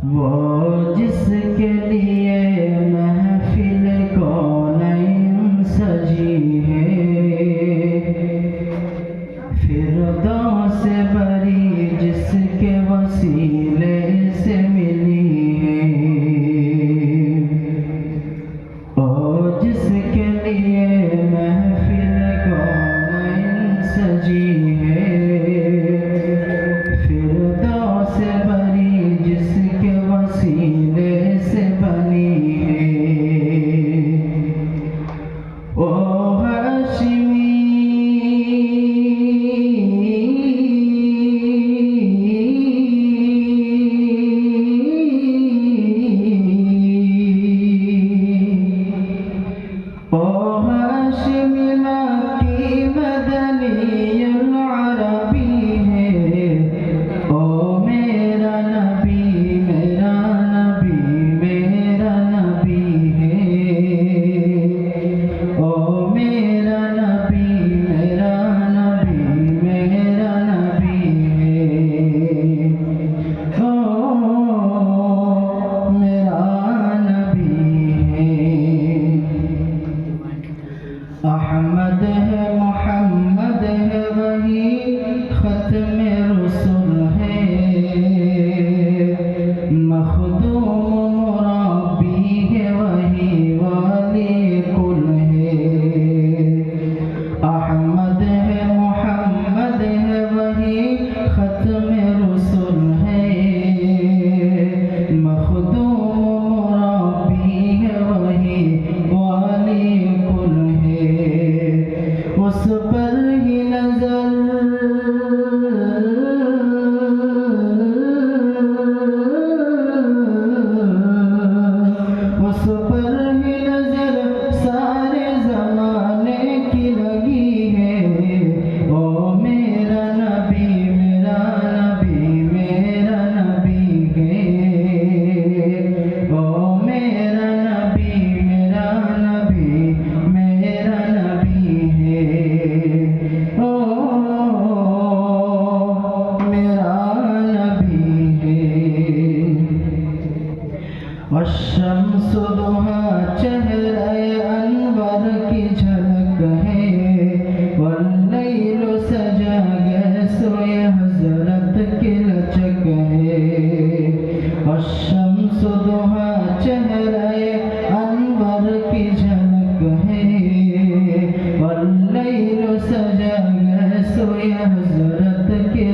वो जिसके लिए महफिल कौनैन सजी है, फिरदौस से बरी जिसके वसीले से मिली है। ओ जिसके लिए महफिल कौनैन सजी है, फिरदौस से बरी जिसके वसीले से बनी है। ओ हाशिमी अहमद है मोहम्मद है वही ख़त्म रसूल है, मखदूम मुरब्बी है वही वाली कुल है। अहमद है मोहम्मद है वही ख़त्म रसूल है, मखदूम मुरब्बी है वही वाली कुल है। उस पर ही नजर उस पर ही नजर सारे जमाने की लगी है। ओ मेरा नबी मेरा नबी मेरा नबी है। ओ मेरा नबी मेरा नबी मेरा नबी है। ओ मेरा नबी है। वशम्स दुहा चेहरे अनवर की झलक है, वल्लैल सजा गए सोए हजरत की लचक है। वशम्स दुहा चेहरे अनवर की झलक है, वल्लैल सजा गए सोए हजरत की